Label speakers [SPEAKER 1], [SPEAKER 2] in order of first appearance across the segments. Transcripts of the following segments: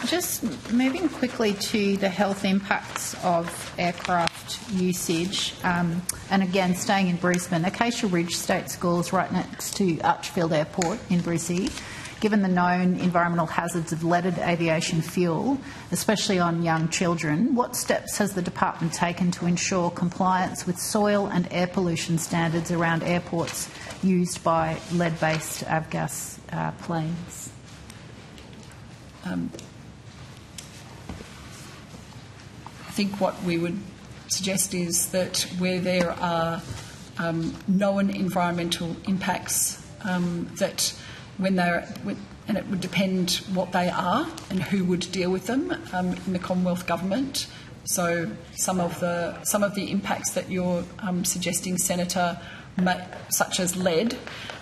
[SPEAKER 1] Just moving quickly to the health impacts of aircraft usage, and again staying in Brisbane, Acacia Ridge State School is right next to Archfield Airport in Brizzy. Given the known environmental hazards of leaded aviation fuel, especially on young children, what steps has the department taken to ensure compliance with soil and air pollution standards around airports used by lead-based avgas planes?
[SPEAKER 2] I think what we would suggest is that where there are known environmental impacts, that when they're, and it would depend what they are and who would deal with them in the Commonwealth Government. So some of the impacts that you're suggesting, Senator, such as lead,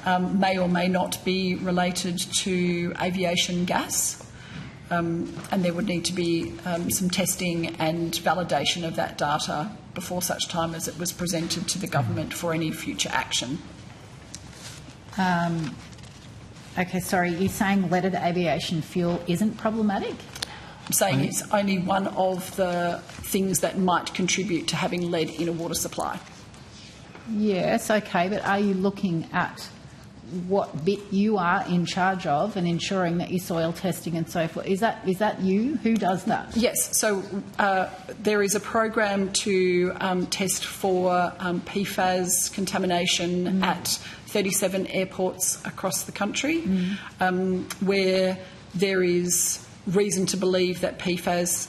[SPEAKER 2] may or may not be related to aviation gas. And there would need to be some testing and validation of that data before such time as it was presented to the government for any future action.
[SPEAKER 1] Okay, sorry, you're saying leaded aviation fuel isn't problematic?
[SPEAKER 2] I'm saying it's only one of the things that might contribute to having lead in a water supply. Yes,
[SPEAKER 1] okay, but are you looking at what bit you are in charge of and ensuring that your soil testing and so forth? Is that you? Who does that?
[SPEAKER 2] Yes, so there is a program to test for PFAS contamination at 37 airports across the country, where there is reason to believe that PFAS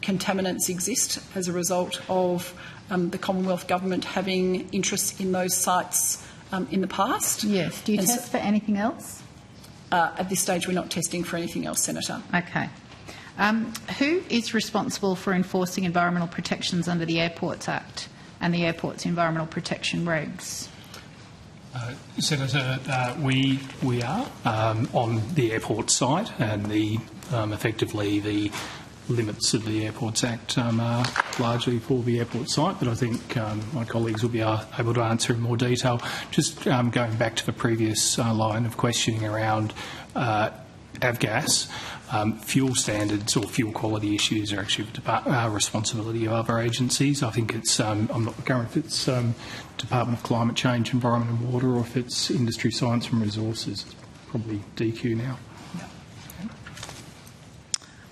[SPEAKER 2] contaminants exist as a result of the Commonwealth Government having interest in those sites in the past.
[SPEAKER 1] Yes. Do you test for anything else?
[SPEAKER 2] At this stage, we're not testing for anything else, Senator.
[SPEAKER 1] Okay. Who is responsible for enforcing environmental protections under the Airports Act and the Airports Environmental Protection Regs?
[SPEAKER 3] Senator, we are on the airport site, and effectively the limits of the Airports Act are largely for the airport site, but I think my colleagues will be able to answer in more detail. Just going back to the previous line of questioning around avgas, fuel standards or fuel quality issues are actually the responsibility of other agencies. I think it's, I'm not sure if it's Department of Climate Change, Environment and Water, or if it's Industry, Science and Resources. It's probably DQ now.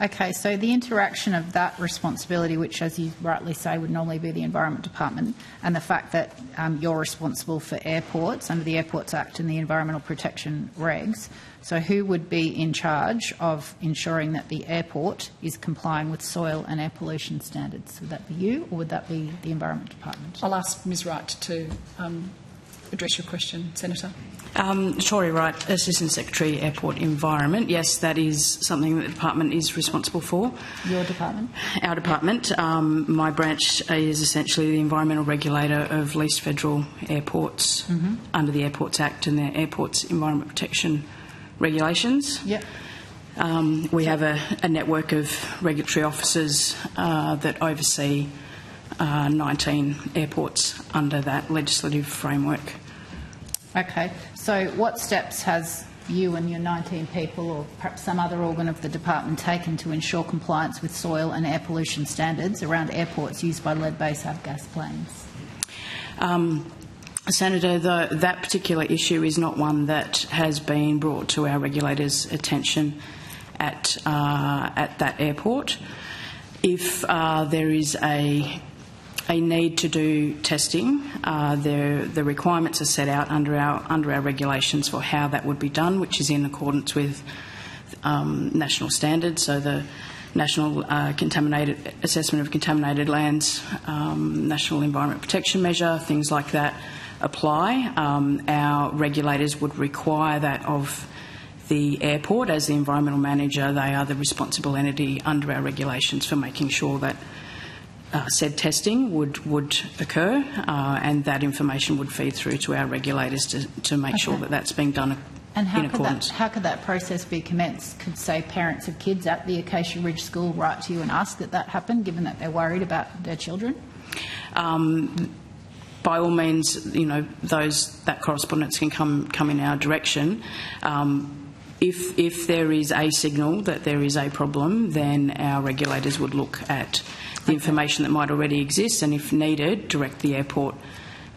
[SPEAKER 1] Okay, so the interaction of that responsibility, which, as you rightly say, would normally be the Environment Department, and the fact that you're responsible for airports under the Airports Act and the Environmental Protection Regs, so who would be in charge of ensuring that the airport is complying with soil and air pollution standards? Would that be you, or would that be the Environment Department?
[SPEAKER 2] I'll ask Ms Wright to address your question, Senator.
[SPEAKER 4] Tori Wright, Assistant Secretary, Airport Environment. Yes, that is something that the department is responsible for.
[SPEAKER 1] Your department?
[SPEAKER 4] Our department. My branch is essentially the environmental regulator of leased federal airports under the Airports Act and the Airports Environment Protection Regulations.
[SPEAKER 1] Yep.
[SPEAKER 4] We have a network of regulatory officers that oversee 19 airports under that legislative framework.
[SPEAKER 1] Okay, so what steps has you and your 19 people, or perhaps some other organ of the department, taken to ensure compliance with soil and air pollution standards around airports used by lead-based avgas planes?
[SPEAKER 4] Senator, that particular issue is not one that has been brought to our regulators' attention at that airport. If there is a need to do testing, the requirements are set out under our regulations for how that would be done, which is in accordance with national standards. So the National Assessment of Contaminated Lands, National Environment Protection Measure, things like that apply. Our regulators would require that of the airport. As the environmental manager, they are the responsible entity under our regulations for making sure that said testing would occur, and that information would feed through to our regulators to make sure that that's being done in accordance.
[SPEAKER 1] How could that process be commenced? Could, say, parents of kids at the Acacia Ridge School write to you and ask that happen, given that they're worried about their children?
[SPEAKER 4] By all means, that correspondence can come in our direction. If there is a signal that there is a problem, then our regulators would look at the information that might already exist, and if needed, direct the airport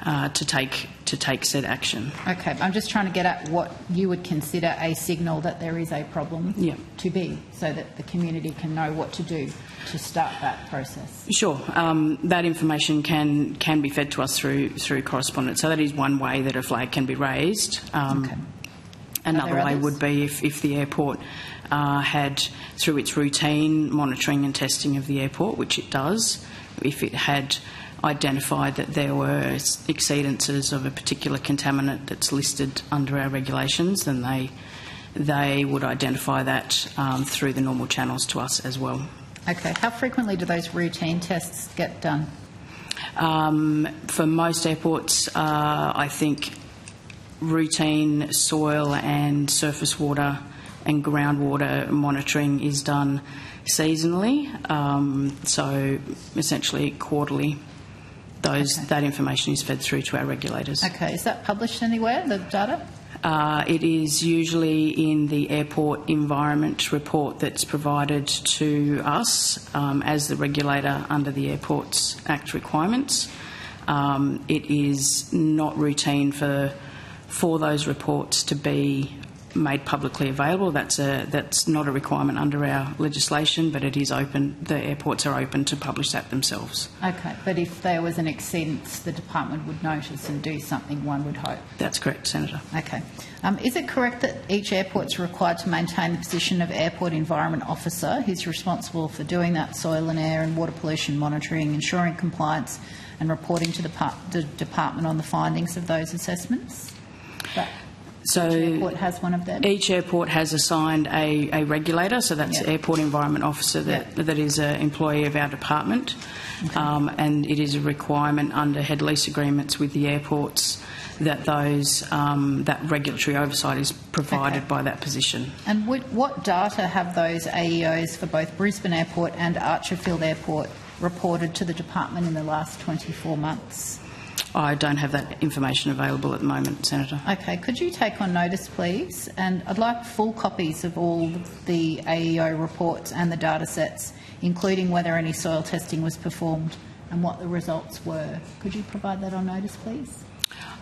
[SPEAKER 4] to take said action.
[SPEAKER 1] Okay, I'm just trying to get at what you would consider a signal that there is a problem to be, so that the community can know what to do to start that process.
[SPEAKER 4] Sure, that information can be fed to us through correspondence. So that is one way that a flag can be raised. Another way would be if the airport had, through its routine monitoring and testing of the airport, which it does, if it had identified that there were exceedances of a particular contaminant that's listed under our regulations, then they would identify that through the normal channels to us as well.
[SPEAKER 1] Okay. How frequently do those routine tests get done?
[SPEAKER 4] For most airports, I think routine soil and surface water and groundwater monitoring is done seasonally, so essentially quarterly. That information is fed through to our regulators.
[SPEAKER 1] Okay. Is that published anywhere, the data?
[SPEAKER 4] It is usually in the airport environment report that's provided to us as the regulator under the Airports Act requirements. It is not routine for those reports to be made publicly available. That's not a requirement under our legislation, but it is open. The airports are open to publish that themselves.
[SPEAKER 1] Okay, but if there was an exceedance, the department would notice and do something, one would hope.
[SPEAKER 4] That's correct, Senator.
[SPEAKER 1] Okay. Is it correct that each airport is required to maintain the position of Airport Environment Officer, who's responsible for doing that soil and air and water pollution monitoring, ensuring compliance and reporting to the department on the findings of those assessments?
[SPEAKER 4] So
[SPEAKER 1] each airport has one of them?
[SPEAKER 4] Each airport has assigned a regulator, so that's the Airport Environment Officer that is an employee of our department. Okay. And it is a requirement under head lease agreements with the airports that that regulatory oversight is provided by that position.
[SPEAKER 1] And what data have those AEOs for both Brisbane Airport and Archerfield Airport reported to the department in the last 24 months?
[SPEAKER 4] I don't have that information available at the moment, Senator.
[SPEAKER 1] Okay. Could you take on notice, please? And I'd like full copies of all the AEO reports and the data sets, including whether any soil testing was performed and what the results were. Could you provide that on notice, please?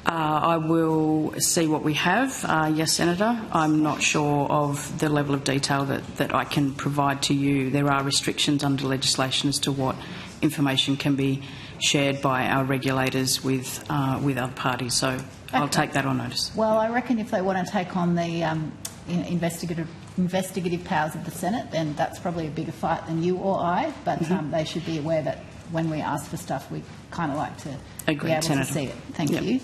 [SPEAKER 4] I will see what we have. Yes, Senator. I'm not sure of the level of detail that I can provide to you. There are restrictions under legislation as to what information can be shared by our regulators with other parties. So I'll take that on notice.
[SPEAKER 1] Well, I reckon if they want to take on the investigative powers of the Senate, then that's probably a bigger fight than you or I. But they should be aware that when we ask for stuff, we kind of like to be able to see it. Thank you.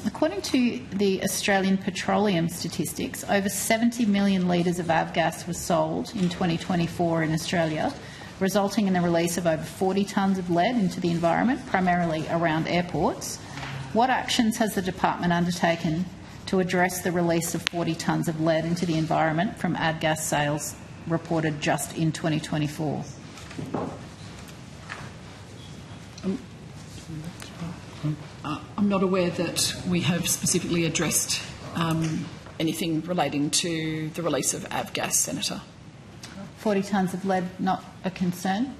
[SPEAKER 1] According to the Australian Petroleum statistics, over 70 million litres of avgas was sold in 2024 in Australia, resulting in the release of over 40 tonnes of lead into the environment, primarily around airports. What actions has the department undertaken to address the release of 40 tonnes of lead into the environment from avgas sales reported just in 2024?
[SPEAKER 2] I'm not aware that we have specifically addressed anything relating to the release of avgas, Senator.
[SPEAKER 1] 40 tonnes of lead, not a concern?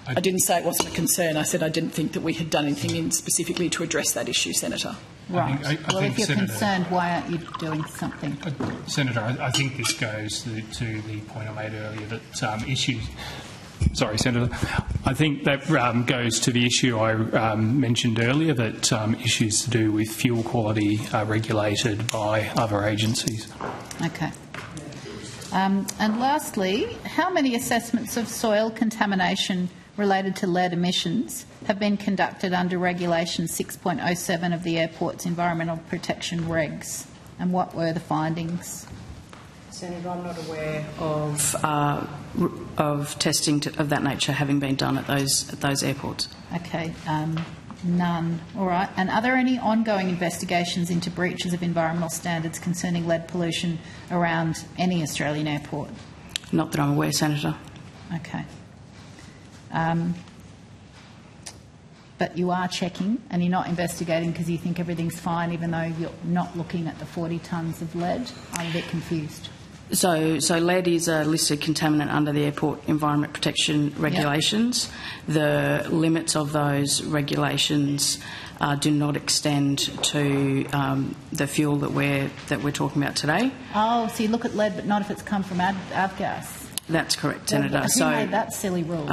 [SPEAKER 2] I didn't say it wasn't a concern. I said I didn't think that we had done anything specifically to address that issue, Senator.
[SPEAKER 1] Right.
[SPEAKER 3] I
[SPEAKER 1] well,
[SPEAKER 3] think
[SPEAKER 1] if you're
[SPEAKER 3] Senator,
[SPEAKER 1] concerned, why aren't you doing something?
[SPEAKER 3] Senator, I think this goes to the point I made earlier that issues... Sorry, Senator. I think that goes to the issue I mentioned earlier, that issues to do with fuel quality are regulated by other agencies.
[SPEAKER 1] Okay. And lastly, how many assessments of soil contamination related to lead emissions have been conducted under Regulation 6.07 of the Airport's Environmental Protection Regs, and what were the findings?
[SPEAKER 4] Senator, I'm not aware of testing of that nature having been done at those airports.
[SPEAKER 1] Okay, none. All right. And are there any ongoing investigations into breaches of environmental standards concerning lead pollution around any Australian airport?
[SPEAKER 4] Not that I'm aware, Senator.
[SPEAKER 1] Okay. But you are checking and you're not investigating because you think everything's fine, even though you're not looking at the 40 tonnes of lead? I'm a bit confused.
[SPEAKER 4] So lead is a listed contaminant under the Airport Environment Protection Regulations. The limits of those regulations do not extend to the fuel that we're talking about today.
[SPEAKER 1] Oh, so you look at lead, but not if it's come from avgas.
[SPEAKER 4] That's correct, Senator.
[SPEAKER 1] Who made that silly rule?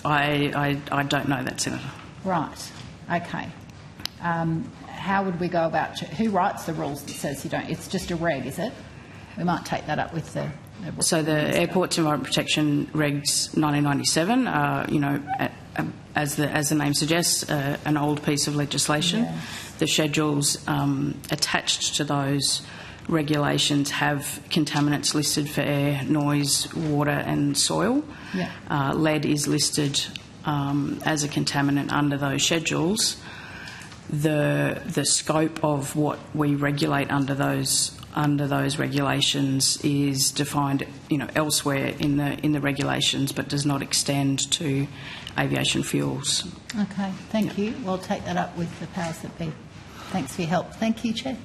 [SPEAKER 4] I don't know that, Senator.
[SPEAKER 1] Right. Okay. How would we go about? Who writes the rules that says you don't? It's just a reg, is it? We might take that up with the
[SPEAKER 4] So the Airports Environment Protection Regs 1997, as the name suggests, an old piece of legislation.
[SPEAKER 1] Yeah.
[SPEAKER 4] The schedules attached to those regulations have contaminants listed for air, noise, water and soil.
[SPEAKER 1] Yeah.
[SPEAKER 4] Lead is listed as a contaminant under those schedules. The scope of what we regulate under those regulations is defined, elsewhere in the regulations, but does not extend to aviation fuels.
[SPEAKER 1] Okay, thank you. We'll take that up with the powers that be. Thanks for your help. Thank you, Chair.